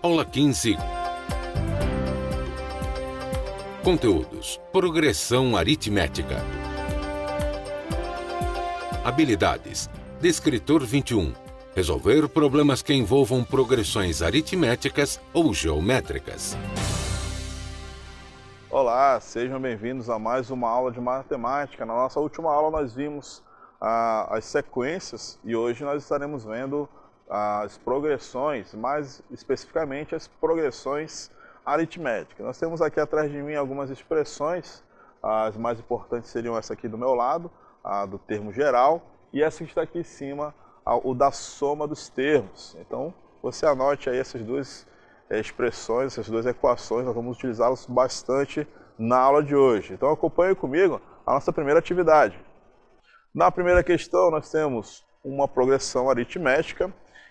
Aula 15. Conteúdos: progressão aritmética. Habilidades: Descritor 21. Resolver problemas que envolvam progressões aritméticas ou geométricas. Olá, sejam bem-vindos a mais uma aula de matemática. Na nossa última aula nós vimos as sequências e hoje nós estaremos vendo as progressões, mais especificamente as progressões aritméticas. Nós temos aqui atrás de mim algumas expressões, as mais importantes seriam essa aqui do meu lado, a do termo geral, e essa que está aqui em cima, o da soma dos termos. Então você anote aí essas duas expressões, essas duas equações, nós vamos utilizá-las bastante na aula de hoje. Então acompanhe comigo a nossa primeira atividade. Na primeira questão nós temos uma progressão aritmética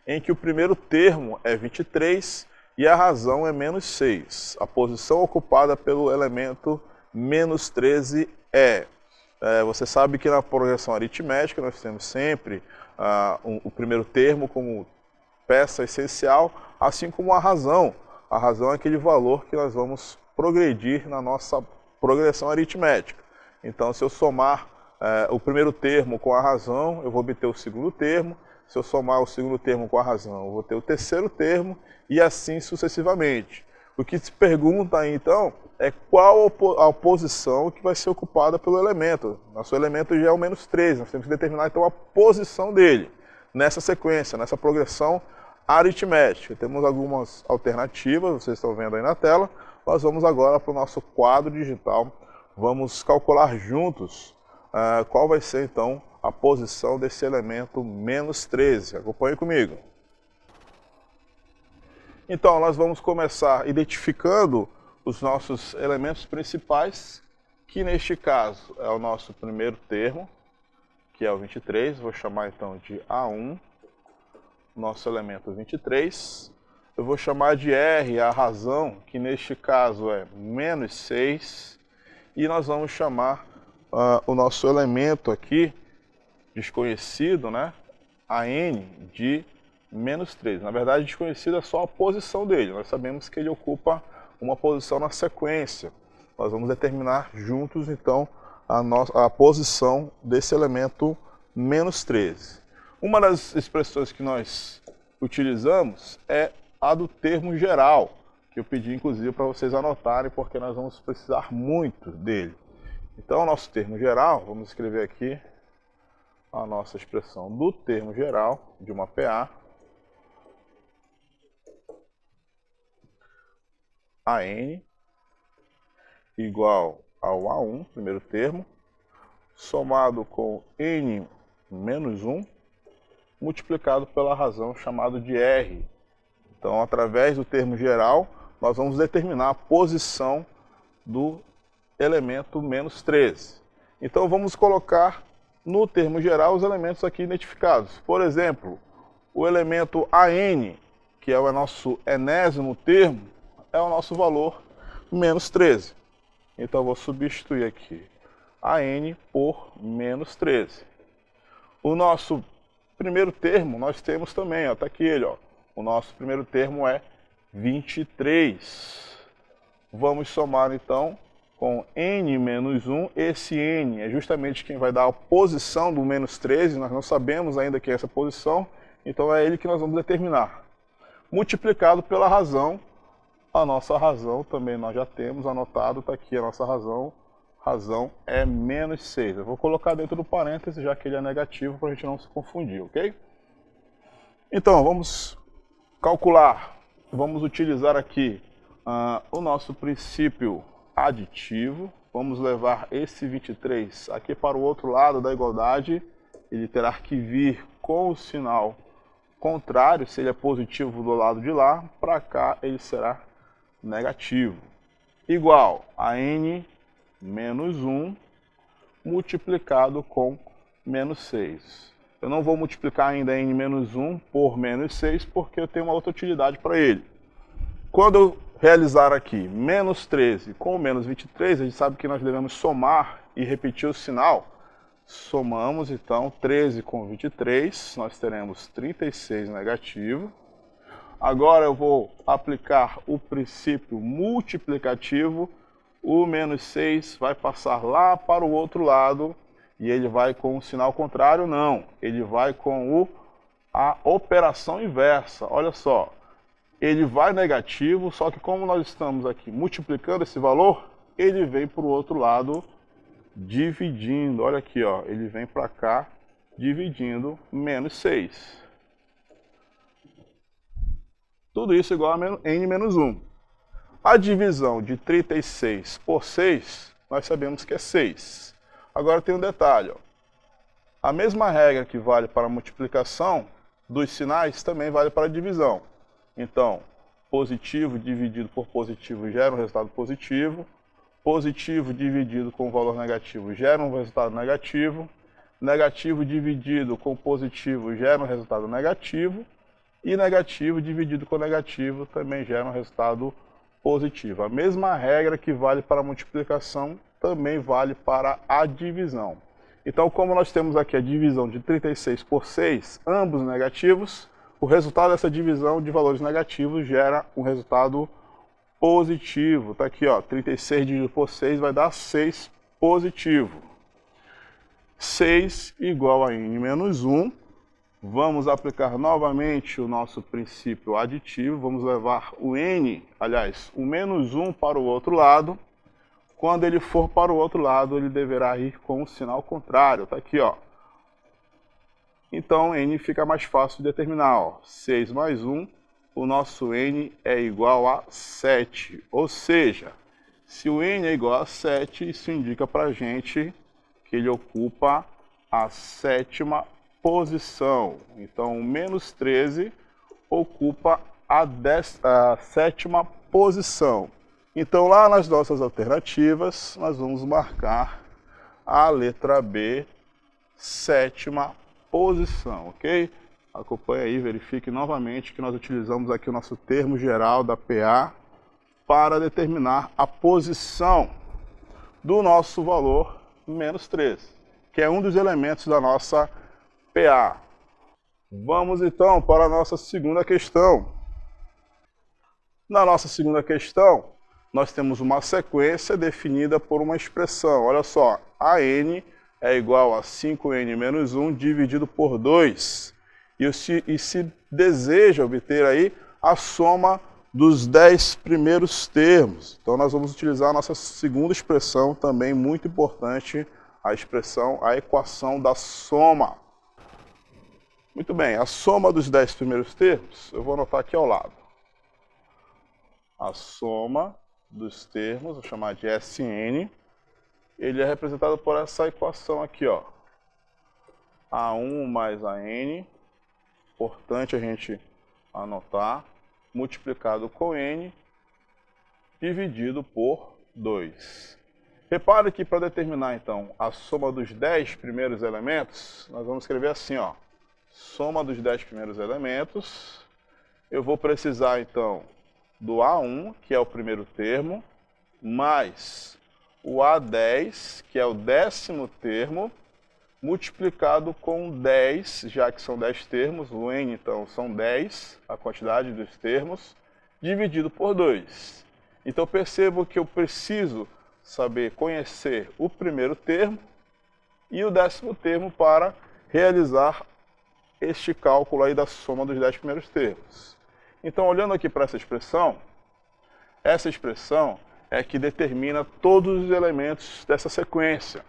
em que o primeiro termo é 23 e a razão é menos 6. A posição ocupada pelo elemento menos 13 é. Você sabe que na progressão aritmética nós temos sempre o primeiro termo como peça essencial, assim como a razão. A razão é aquele valor que nós vamos progredir na nossa progressão aritmética. Então, se eu somar o primeiro termo com a razão, eu vou obter o segundo termo. Se eu somar o segundo termo com a razão, eu vou ter o terceiro termo e assim sucessivamente. O que se pergunta aí, então, é qual a posição que vai ser ocupada pelo elemento. Nosso elemento já é o menos 13, nós temos que determinar então a posição dele nessa sequência, nessa progressão aritmética. Temos algumas alternativas, vocês estão vendo aí na tela. Nós vamos agora para o nosso quadro digital. Vamos calcular juntos qual vai ser então a posição desse elemento menos 13. Acompanhe comigo. Então, nós vamos começar identificando os nossos elementos principais, que neste caso é o nosso primeiro termo, que é o 23. Vou chamar então de A1. Nosso elemento 23, eu vou chamar de R a razão, que neste caso é menos 6, e nós vamos chamar o nosso elemento aqui, desconhecido, né, a N, de menos 3. Na verdade, desconhecido é só a posição dele, nós sabemos que ele ocupa uma posição na sequência. Nós vamos determinar juntos, então, a posição desse elemento menos 13. Uma das expressões que nós utilizamos é a do termo geral, que eu pedi inclusive para vocês anotarem, porque nós vamos precisar muito dele. Então, o nosso termo geral, vamos escrever aqui a nossa expressão do termo geral de uma PA, AN, igual ao A1, primeiro termo, somado com N menos 1, multiplicado pela razão chamado de R. Então, através do termo geral, nós vamos determinar a posição do elemento menos 13. Então, vamos colocar no termo geral os elementos aqui identificados. Por exemplo, o elemento AN, que é o nosso enésimo termo, é o nosso valor menos 13. Então, eu vou substituir aqui AN por menos 13. O nosso primeiro termo nós temos também, está aqui ele, o nosso primeiro termo é 23. Vamos somar então com N menos 1, esse N é justamente quem vai dar a posição do menos 13, nós não sabemos ainda que é essa posição, então é ele que nós vamos determinar. Multiplicado pela razão, a nossa razão também nós já temos anotado, está aqui a nossa razão é menos 6. Eu vou colocar dentro do parênteses, já que ele é negativo, para a gente não se confundir, ok? Então, vamos calcular. Vamos utilizar aqui o nosso princípio aditivo. Vamos levar esse 23 aqui para o outro lado da igualdade. Ele terá que vir com o sinal contrário, se ele é positivo do lado de lá, para cá ele será negativo. Igual a N menos 1 multiplicado com menos 6. Eu não vou multiplicar ainda N menos 1 por menos 6, porque eu tenho uma outra utilidade para ele. Quando eu realizar aqui menos 13 com menos 23, a gente sabe que nós devemos somar e repetir o sinal. Somamos então 13 com 23, nós teremos 36 negativo. Agora eu vou aplicar o princípio multiplicativo. O menos 6 vai passar lá para o outro lado e ele vai com o sinal contrário? Não, ele vai com a operação inversa. Olha só, ele vai negativo, só que como nós estamos aqui multiplicando esse valor, ele vem para o outro lado dividindo. Olha aqui, ó, ele vem para cá dividindo menos 6. Tudo isso igual a n menos 1. A divisão de 36 por 6, nós sabemos que é 6. Agora tem um detalhe, ó. A mesma regra que vale para a multiplicação dos sinais também vale para a divisão. Então, positivo dividido por positivo gera um resultado positivo. Positivo dividido com valor negativo gera um resultado negativo. Negativo dividido com positivo gera um resultado negativo. E negativo dividido com negativo também gera um resultado positivo. A mesma regra que vale para a multiplicação também vale para a divisão. Então, como nós temos aqui a divisão de 36 por 6, ambos negativos, o resultado dessa divisão de valores negativos gera um resultado positivo. Está aqui, ó, 36 dividido por 6 vai dar 6 positivo. 6 igual a n menos 1. Vamos aplicar novamente o nosso princípio aditivo. Vamos levar o n, aliás, o menos 1 para o outro lado. Quando ele for para o outro lado, ele deverá ir com o sinal contrário. Está aqui, ó. Então, n fica mais fácil de determinar. Ó. 6 mais 1, o nosso n é igual a 7. Ou seja, se o n é igual a 7, isso indica para a gente que ele ocupa a sétima posição. Então, o menos 13 ocupa a sétima posição. Então, lá nas nossas alternativas, nós vamos marcar a letra B, sétima posição, ok? Acompanhe aí, verifique novamente que nós utilizamos aqui o nosso termo geral da PA para determinar a posição do nosso valor menos 13, que é um dos elementos da nossa PA. Vamos então para a nossa segunda questão. Na nossa segunda questão, nós temos uma sequência definida por uma expressão. Olha só, a n é igual a 5n menos 1 dividido por 2. E se deseja obter aí a soma dos 10 primeiros termos. Então nós vamos utilizar a nossa segunda expressão, também muito importante, a equação da soma. Muito bem, a soma dos 10 primeiros termos, eu vou anotar aqui ao lado. A soma dos termos, vou chamar de Sn, ele é representado por essa equação aqui, ó. A1 mais a(n), importante a gente anotar, multiplicado com n, dividido por 2. Repare que para determinar, então, a soma dos 10 primeiros elementos, nós vamos escrever assim, ó. Soma dos 10 primeiros elementos. Eu vou precisar, então, do A1, que é o primeiro termo, mais o A10, que é o 10º termo, multiplicado com 10, já que são 10 termos, o n, então, são 10, a quantidade dos termos, dividido por 2. Então, percebo que eu preciso saber conhecer o primeiro termo e o 10º termo para realizar este cálculo aí da soma dos 10 primeiros termos. Então, olhando aqui para essa expressão é que determina todos os elementos dessa sequência.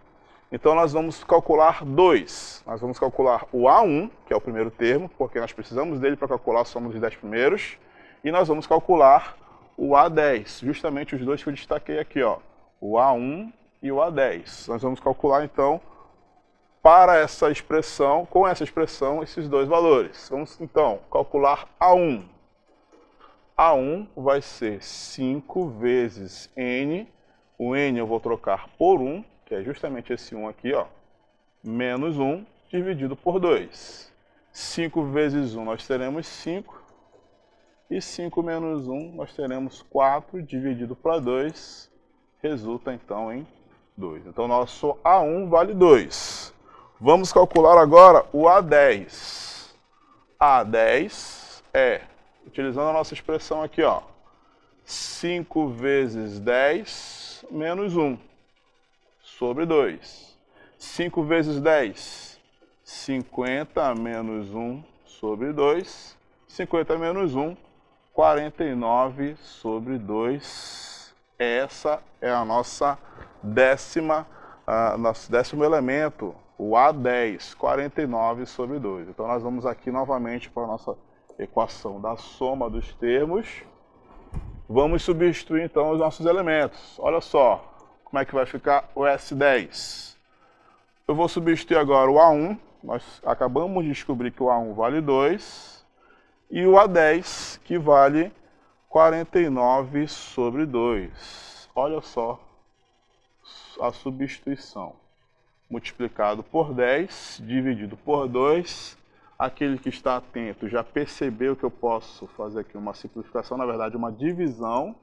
Então, nós vamos calcular 2. Nós vamos calcular o A1, que é o primeiro termo, porque nós precisamos dele para calcular a soma dos 10 primeiros. E nós vamos calcular o A10, justamente os dois que eu destaquei aqui, ó, o A1 e o A10. Nós vamos calcular, então, para essa expressão, com essa expressão, esses dois valores. Vamos, então, calcular A1. A1 vai ser 5 vezes n, o n eu vou trocar por 1, que é justamente esse 1 aqui, ó, menos 1, dividido por 2. 5 vezes 1 nós teremos 5, e 5 menos 1 nós teremos 4, dividido para 2, resulta então em 2. Então, nosso A1 vale 2. Vamos calcular agora o A10. A10 é utilizando a nossa expressão aqui, ó. 5 vezes 10 menos 1 sobre 2. 5 vezes 10, 50 menos 1 sobre 2. 50 menos 1, 49 sobre 2. Essa é a nossa nosso décimo elemento, o A10, 49 sobre 2. Então nós vamos aqui novamente para a nossa equação da soma dos termos. Vamos substituir então os nossos elementos. Olha só como é que vai ficar o S10. Eu vou substituir agora o A1. Nós acabamos de descobrir que o A1 vale 2. E o A10, que vale 49 sobre 2. Olha só a substituição. Multiplicado por 10, dividido por 2. Aquele que está atento já percebeu que eu posso fazer aqui uma simplificação, na verdade uma divisão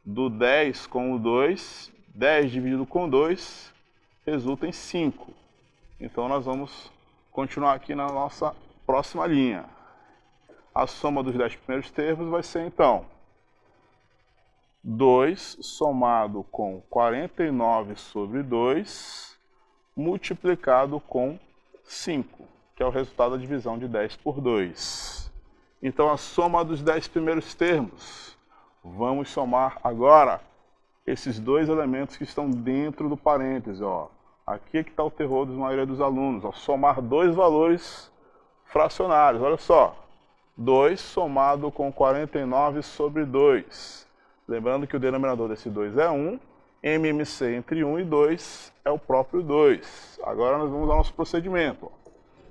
do 10 com o 2. 10 dividido com 2 resulta em 5. Então nós vamos continuar aqui na nossa próxima linha. A soma dos 10 primeiros termos vai ser então 2 somado com 49 sobre 2 multiplicado com 5, que é o resultado da divisão de 10 por 2. Então a soma dos 10 primeiros termos, vamos somar agora esses dois elementos que estão dentro do parêntese. Ó. Aqui é que está o terror da maioria dos alunos, ó. Somar dois valores fracionários, olha só. 2 somado com 49 sobre 2. Lembrando que o denominador desse 2 é 1. MMC entre 1 e 2 é o próprio 2. Agora nós vamos ao nosso procedimento.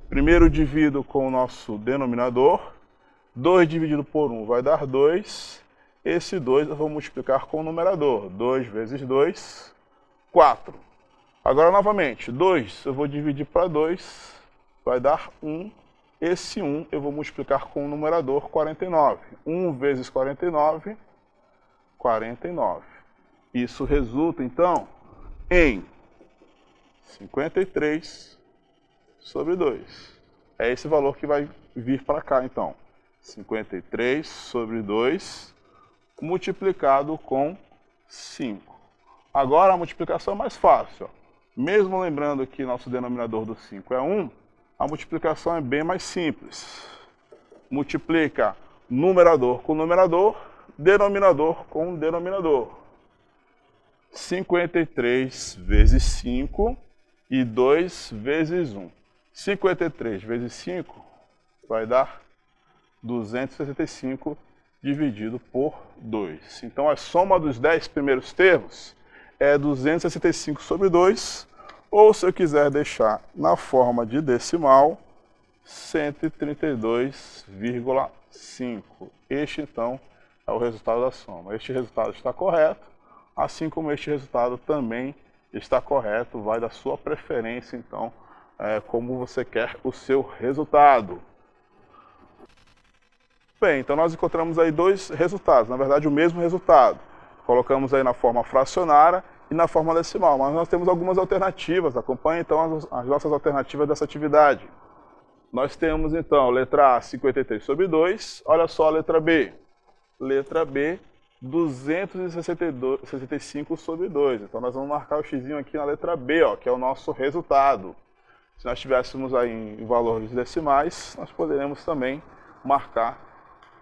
Primeiro divido com o nosso denominador. 2 dividido por 1 vai dar 2. Esse 2 eu vou multiplicar com o numerador. 2 vezes 2, 4. Agora novamente, 2 eu vou dividir para 2, vai dar 1. Esse 1 eu vou multiplicar com o numerador 49. 1 vezes 49, 49. Isso resulta, então, em 53 sobre 2. É esse valor que vai vir para cá, então. 53 sobre 2 multiplicado com 5. Agora a multiplicação é mais fácil. Ó. Mesmo lembrando que nosso denominador do 5 é 1, a multiplicação é bem mais simples. Multiplica numerador com numerador, denominador com denominador. 53 vezes 5 e 2 vezes 1. 53 vezes 5 vai dar 265 dividido por 2. Então a soma dos 10 primeiros termos é 265 sobre 2, ou se eu quiser deixar na forma de decimal, 132,5. Este então é o resultado da soma. Este resultado está correto, assim como este resultado também está correto, vai da sua preferência, então, como você quer o seu resultado. Bem, então nós encontramos aí dois resultados, na verdade o mesmo resultado. Colocamos aí na forma fracionária e na forma decimal, mas nós temos algumas alternativas. Acompanhe então as nossas alternativas dessa atividade. Nós temos então letra A, 53 sobre 2, olha só a letra B. Letra B, 265 sobre 2. Então nós vamos marcar o x aqui na letra B, ó, que é o nosso resultado. Se nós tivéssemos aí em valores decimais, nós poderemos também marcar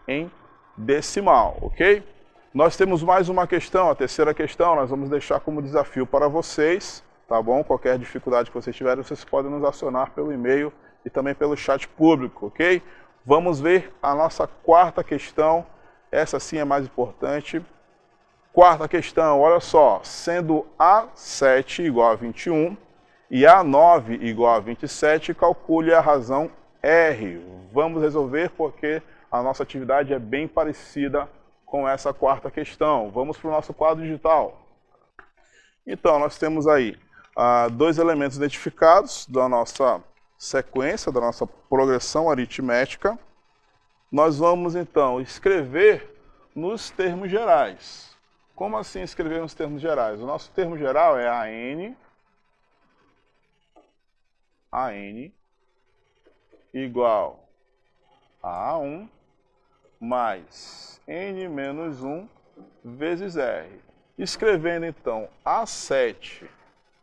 em decimal, ok? Nós temos mais uma questão, a terceira questão, nós vamos deixar como desafio para vocês, tá bom? Qualquer dificuldade que vocês tiverem, vocês podem nos acionar pelo e-mail e também pelo chat público, ok? Vamos ver a nossa quarta questão, essa sim é mais importante. Quarta questão, olha só, sendo A7 igual a 21 e A9 igual a 27, calcule a razão R. Vamos resolver porque a nossa atividade é bem parecida com essa quarta questão. Vamos para o nosso quadro digital. Então, nós temos aí dois elementos identificados da nossa sequência, da nossa progressão aritmética. Nós vamos, então, escrever nos termos gerais. Como assim escrever nos termos gerais? O nosso termo geral é AN igual a A1 mais n menos 1 vezes R. Escrevendo então A7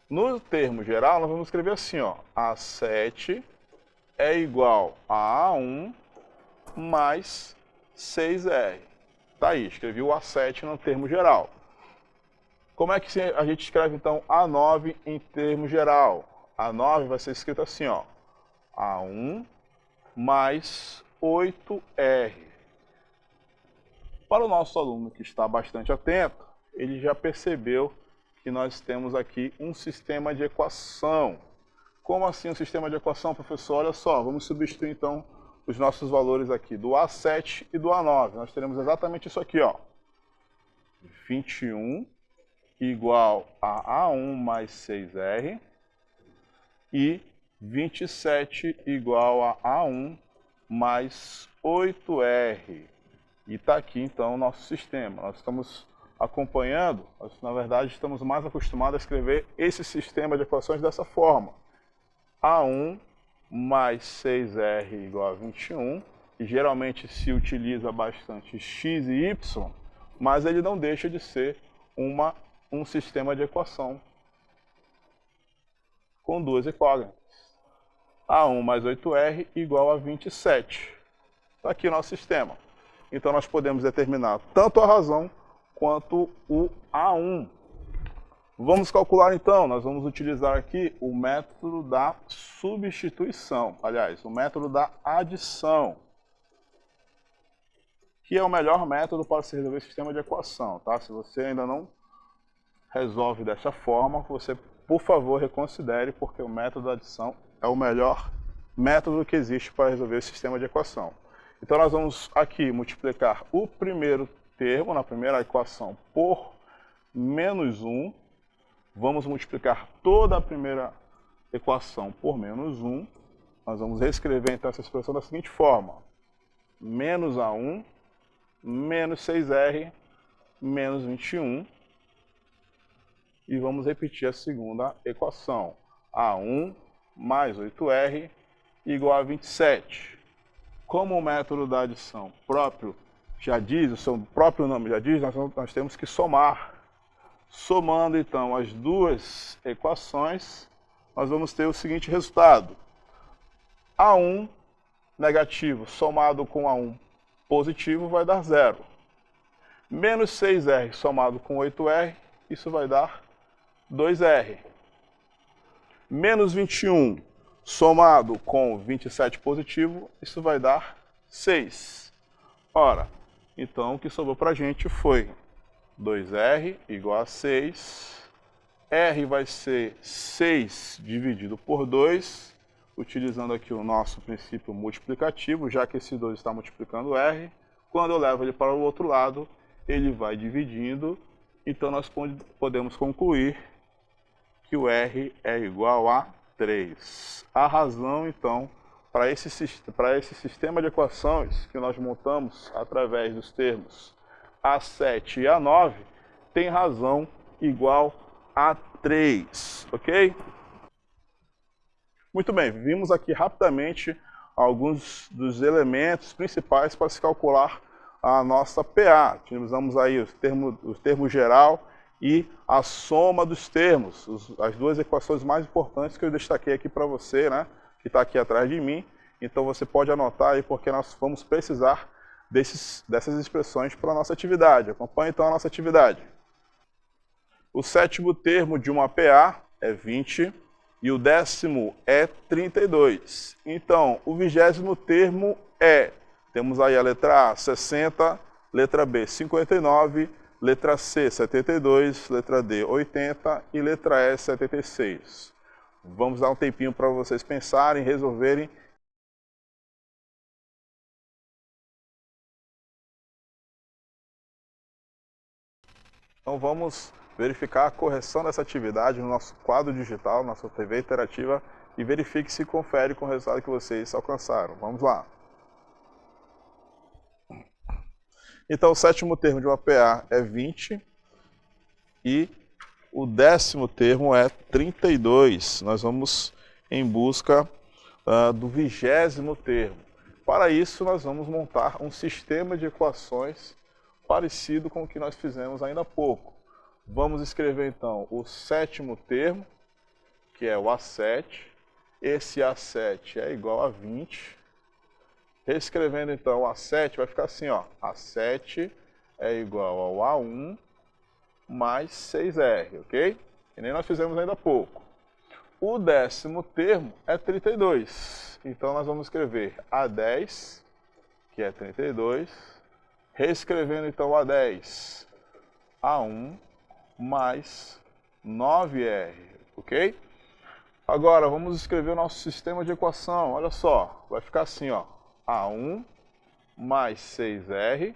no termo geral, nós vamos escrever assim, ó, A7 é igual a A1 mais 6R. Tá aí, escrevi o A7 no termo geral. Como é que a gente escreve então A9 em termo geral? A9 vai ser escrito assim, ó, A1 mais 8R. Para o nosso aluno que está bastante atento, ele já percebeu que nós temos aqui um sistema de equação. Como assim um sistema de equação, professor? Olha só, vamos substituir então os nossos valores aqui do A7 e do A9. Nós teremos exatamente isso aqui, ó. 21 igual a A1 mais 6R e 27 igual a A1 mais 8R. E está aqui então o nosso sistema. Nós estamos acompanhando, nós, na verdade estamos mais acostumados a escrever esse sistema de equações dessa forma. A1 mais 6R igual a 21, e geralmente se utiliza bastante x e y, mas ele não deixa de ser um sistema de equação com duas incógnitas. A1 mais 8R igual a 27. Está aqui o nosso sistema. Então nós podemos determinar tanto a razão quanto o A1. Vamos calcular então, nós vamos utilizar aqui o método da substituição, aliás, o método da adição, que é o melhor método para se resolver sistema de equação, tá? Se você ainda não resolve dessa forma, você, por favor, reconsidere, porque o método da adição é o melhor método que existe para resolver o sistema de equação. Então nós vamos aqui multiplicar o primeiro termo, na primeira equação, por menos 1. Vamos multiplicar toda a primeira equação por menos 1. Nós vamos reescrever então essa expressão da seguinte forma. Menos A1, menos 6R, menos 21. E vamos repetir a segunda equação. A1 mais 8R igual a 27. Como o método da adição próprio já diz, o seu próprio nome já diz, nós temos que somar. Somando então as duas equações, nós vamos ter o seguinte resultado. A1 negativo somado com A1 positivo vai dar 0. Menos 6R somado com 8R, isso vai dar 2R. Menos 21 somado com 27 positivo, isso vai dar 6. Ora, então o que sobrou para a gente foi 2R igual a 6. R vai ser 6 dividido por 2, utilizando aqui o nosso princípio multiplicativo, já que esse 2 está multiplicando R. Quando eu levo ele para o outro lado, ele vai dividindo. Então nós podemos concluir que o R é igual a 3. A razão, então, para esse sistema de equações que nós montamos através dos termos A7 e A9, tem razão igual a 3, ok? Muito bem, vimos aqui rapidamente alguns dos elementos principais para se calcular a nossa PA. Utilizamos aí o termo geral e a soma dos termos, as duas equações mais importantes que eu destaquei aqui para você, né, que está aqui atrás de mim. Então você pode anotar aí, porque nós vamos precisar dessas expressões para a nossa atividade. Acompanhe então a nossa atividade. O sétimo termo de uma PA é 20 e o décimo é 32. Então, o 20º termo é, temos aí a letra A, 60, letra B, 59, letra C, 72, letra D, 80 e letra E, 76. Vamos dar um tempinho para vocês pensarem, resolverem. Então vamos verificar a correção dessa atividade no nosso quadro digital, nossa TV interativa, e verifique se confere com o resultado que vocês alcançaram. Vamos lá. Então o sétimo termo de uma PA é 20 e o décimo termo é 32. Nós vamos em busca do 20º termo. Para isso, nós vamos montar um sistema de equações parecido com o que nós fizemos ainda há pouco. Vamos escrever, então, o sétimo termo, que é o A7. Esse A7 é igual a 20. Reescrevendo, então, o A7 vai ficar assim, ó. A7 é igual ao A1 mais 6R, ok? Que nem nós fizemos ainda há pouco. O décimo termo é 32. Então, nós vamos escrever A10, que é 32. Reescrevendo, então, A10, A1 mais 9R, ok? Agora, vamos escrever o nosso sistema de equação. Olha só, vai ficar assim, ó. A1 mais 6R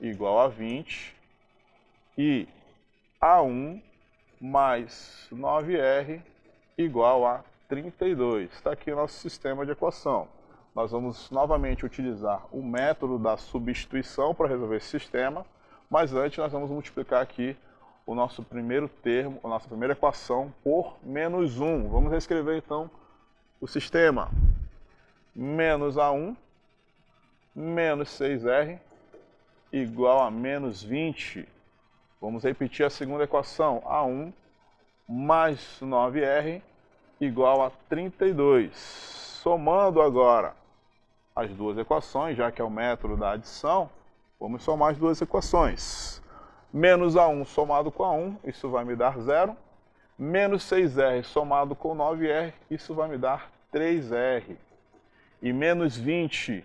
igual a 20 e A1 mais 9R igual a 32. Está aqui o nosso sistema de equação. Nós vamos novamente utilizar o método da substituição para resolver esse sistema, mas antes nós vamos multiplicar aqui o nosso primeiro termo, a nossa primeira equação por menos 1. Vamos reescrever então o sistema. Menos A1 menos 6R igual a menos 20. Vamos repetir a segunda equação. A1 mais 9R igual a 32. Somando agora as duas equações, já que é o método da adição, vamos somar as duas equações. Menos A1 somado com A1, isso vai me dar 0. Menos 6R somado com 9R, isso vai me dar 3R. E menos 20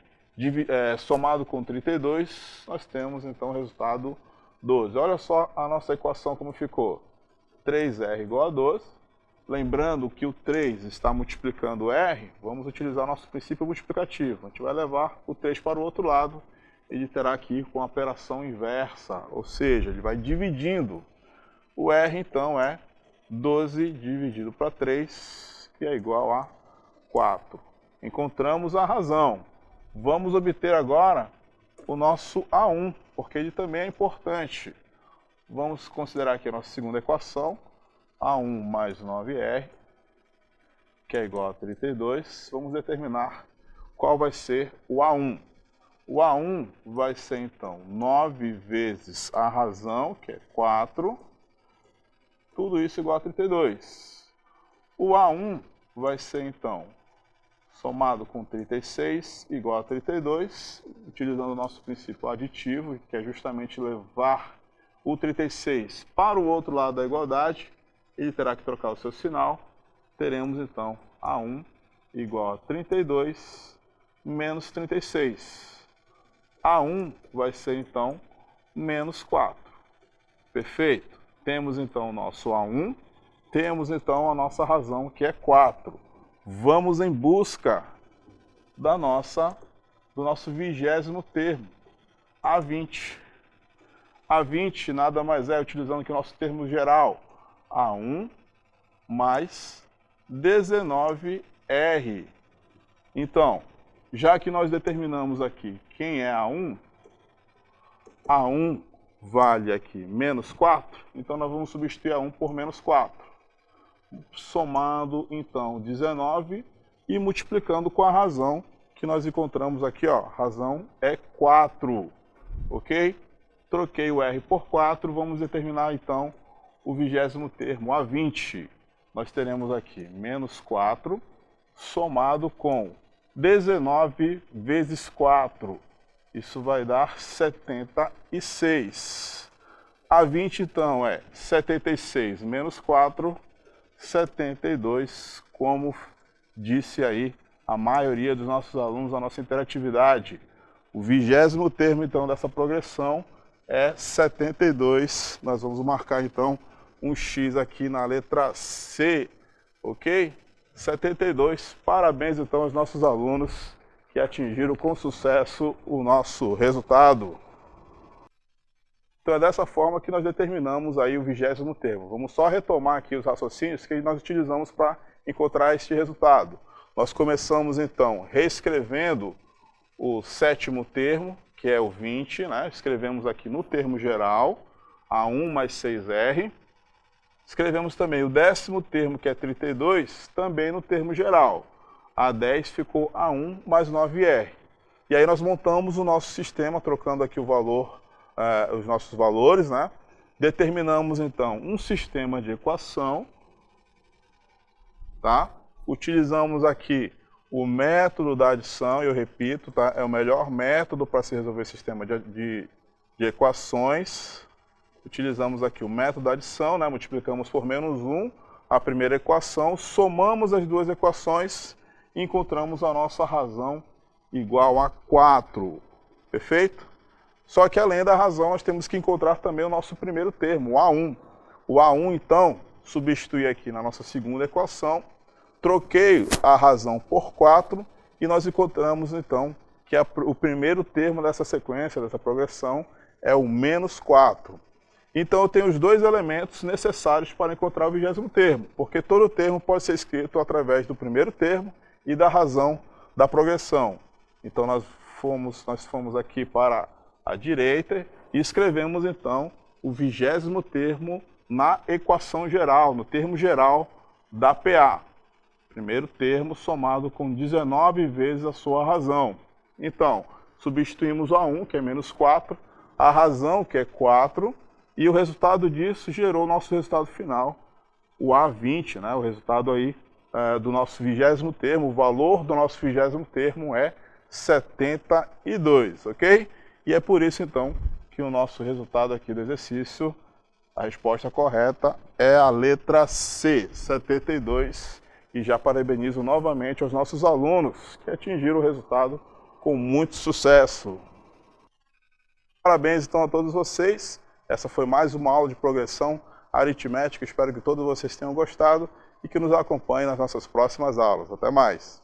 somado com 32, nós temos então o resultado 12. Olha só a nossa equação como ficou. 3R igual a 12. Lembrando que o 3 está multiplicando R, vamos utilizar o nosso princípio multiplicativo. A gente vai levar o 3 para o outro lado. Ele terá que ir com a operação inversa, ou seja, ele vai dividindo. O R, então, é 12 dividido para 3, que é igual a 4. Encontramos a razão. Vamos obter agora o nosso A1, porque ele também é importante. Vamos considerar aqui a nossa segunda equação, A1 mais 9R, que é igual a 32. Vamos determinar qual vai ser o A1. O A1 vai ser, então, 9 vezes a razão, que é 4, tudo isso igual a 32. O A1 vai ser, então, somado com 36, igual a 32, utilizando o nosso princípio aditivo, que é justamente levar o 36 para o outro lado da igualdade, ele terá que trocar o seu sinal, teremos, então, A1 igual a 32 menos 36. A1 vai ser, então, menos 4. Perfeito? Temos, então, o nosso A1. Temos, então, a nossa razão, que é 4. Vamos em busca do nosso 20º termo, A20. A20 nada mais é, utilizando aqui o nosso termo geral, A1 mais 19R. Então, já que nós determinamos aqui quem é A1, A1 vale aqui menos 4, então nós vamos substituir A1 por menos 4. Somando, então, 19 e multiplicando com a razão que nós encontramos aqui, ó. A razão é 4, ok? Troquei o R por 4, vamos determinar, então, o 20º termo, A20. Nós teremos aqui menos 4 somado com 19 vezes 4, isso vai dar 76. A20, então, é 76 menos 4, 72, como disse aí a maioria dos nossos alunos na nossa interatividade. O 20º termo, então, dessa progressão é 72. Nós vamos marcar, então, um X aqui na letra C, ok? 72. Parabéns, então, aos nossos alunos que atingiram com sucesso o nosso resultado. Então é dessa forma que nós determinamos aí o 20º termo. Vamos só retomar aqui os raciocínios que nós utilizamos para encontrar este resultado. Nós começamos então reescrevendo o 7º termo, que é o 20, né? Escrevemos aqui no termo geral, A1 mais 6R. Escrevemos também o 10º termo, que é 32, também no termo geral. A10 ficou A1 mais 9R. E aí nós montamos o nosso sistema, trocando aqui o valor, os nossos valores, né? Determinamos então um sistema de equação, tá? Utilizamos aqui o método da adição, eu repito, tá? É o melhor método para se resolver sistema de equações. Utilizamos aqui o método da adição, né? Multiplicamos por menos 1 a primeira equação, somamos as duas equações e encontramos a nossa razão igual a 4. Perfeito? Só que além da razão, nós temos que encontrar também o nosso primeiro termo, o A1. O A1, então, substitui aqui na nossa segunda equação, troquei a razão por 4 e nós encontramos, então, que o primeiro termo dessa sequência, dessa progressão, é o menos 4. Então eu tenho os dois elementos necessários para encontrar o 20º termo, porque todo termo pode ser escrito através do primeiro termo e da razão da progressão. Então nós fomos aqui para a direita e escrevemos então o 20º termo na equação geral, no termo geral da PA. Primeiro termo somado com 19 vezes a sua razão. Então, substituímos o A1, que é menos 4, a razão, que é 4, e o resultado disso gerou o nosso resultado final, o A20, né? O resultado aí do nosso 20º termo, o valor do nosso 20º termo é 72, ok? E é por isso, então, que o nosso resultado aqui do exercício, a resposta correta é a letra C, 72. E já parabenizo novamente aos nossos alunos que atingiram o resultado com muito sucesso. Parabéns, então, a todos vocês. Essa foi mais uma aula de progressão aritmética. Espero que todos vocês tenham gostado e que nos acompanhem nas nossas próximas aulas. Até mais!